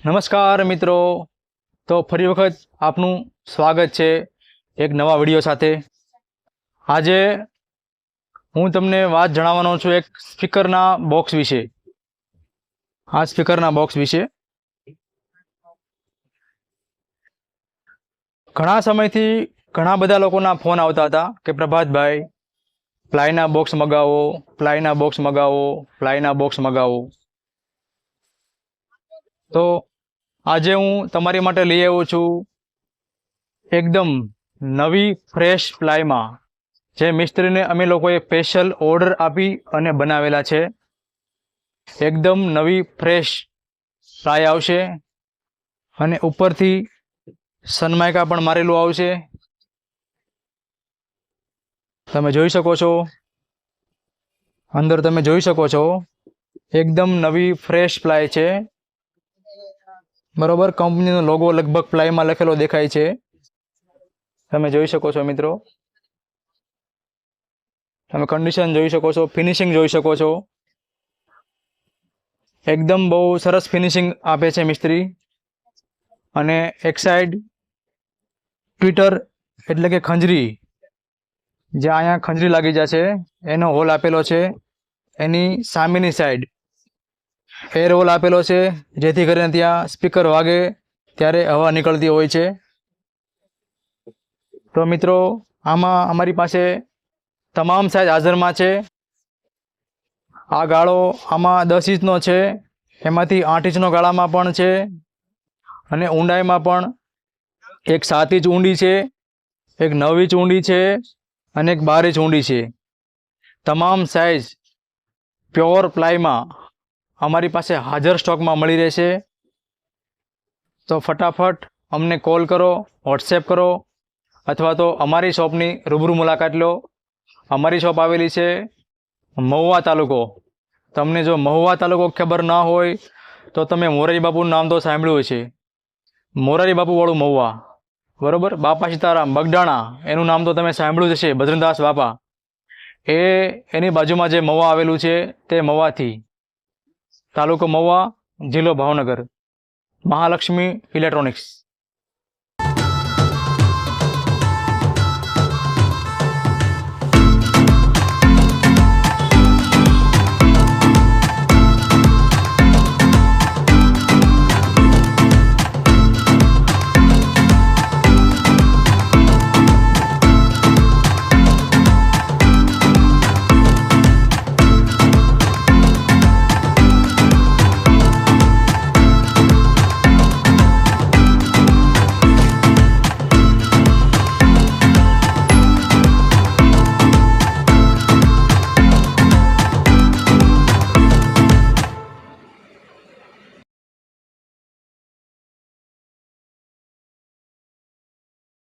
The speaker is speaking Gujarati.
નમસ્કાર મિત્રો, તો ફરી વખત આપનું સ્વાગત છે એક નવા વિડીયો સાથે। આજે હું તમને વાત જણાવવાનો છું એક સ્પીકરના બોક્સ વિશે। આ સ્પીકરના બોક્સ વિશે ઘણા સમયથી ઘણા બધા લોકોના ફોન આવતા હતા કે પ્રભાતભાઈ પ્લાયના બોક્સ મગાવો, પ્લાયના બોક્સ મગાવો, પ્લાયના બોક્સ મગાવો। તો આજે હું તમારી માટે લઈ આવ્યો છું એકદમ નવી ફ્રેશ પ્લાયમાં, જે મિસ્ત્રીને અમે લોકોએ સ્પેશિયલ ઓર્ડર આપી અને બનાવેલા છે। એકદમ નવી ફ્રેશ પ્લાય આવશે અને ઉપરથી સનમાઇકા પણ મારેલું આવશે। તમે જોઈ શકો છો, અંદર તમે જોઈ શકો છો એકદમ નવી ફ્રેશ પ્લાય છે, બરોબર। કંપનીનો લોગો લગભગ પ્લાયમાં લખેલો દેખાય છે, તમે જોઈ શકો છો મિત્રો। તમે કન્ડિશન જોઈ શકો છો, ફિનિશિંગ જોઈ શકો છો, એકદમ બહુ સરસ ફિનિશિંગ આપે છે મિસ્ત્રી। અને એક સાઈડ ટ્વિટર એટલે કે ખંજરી, જે અહીંયા ખંજરી લાગી જશે એનો હોલ આપેલો છે। એની સામેની સાઈડ એર હોલ આપેલો છે, જેથી કરીને ત્યાં સ્પીકર વાગે ત્યારે હવા નીકળતી હોય છે। તો મિત્રો, આમાં અમારી પાસે તમામ સાઈઝ હાજરમાં છે। આ ગાળો આમાં 10 ઇંચનો છે, એમાંથી 8 ઇંચનો ગાળામાં પણ છે, અને ઊંડાઈમાં પણ એક 7 ઇંચ ઊંડી છે, એક 9 ઇંચ ઊંડી છે અને એક 12 ઇંચ ઊંડી છે। તમામ સાઈઝ પ્યોર પ્લાયમાં અમારી પાસે હાજર સ્ટોકમાં મળી રહેશે। તો ફટાફટ અમને કોલ કરો, વોટ્સએપ કરો, અથવા તો અમારી શોપની રૂબરૂ મુલાકાત લો। અમારી શોપ આવેલી છે મહુવા તાલુકો। તમને જો મહુવા તાલુકો ખબર ના હોય તો તમે મોરારી બાપુનું નામ તો સાંભળ્યું છે, મોરારી બાપુવાળું મહુવા, બરોબર। બાપા સીતારામ બગડાણા એનું નામ તો તમે સાંભળ્યું જ હશે, ભદ્રદાસ બાપા। એની બાજુમાં જે મહુવા આવેલું છે તે મહુવાથી, તાલુકો મહુવા, જિલ્લો ભાવનગર, મહાલક્ષ્મી ઇલેક્ટ્રોનિક્સ।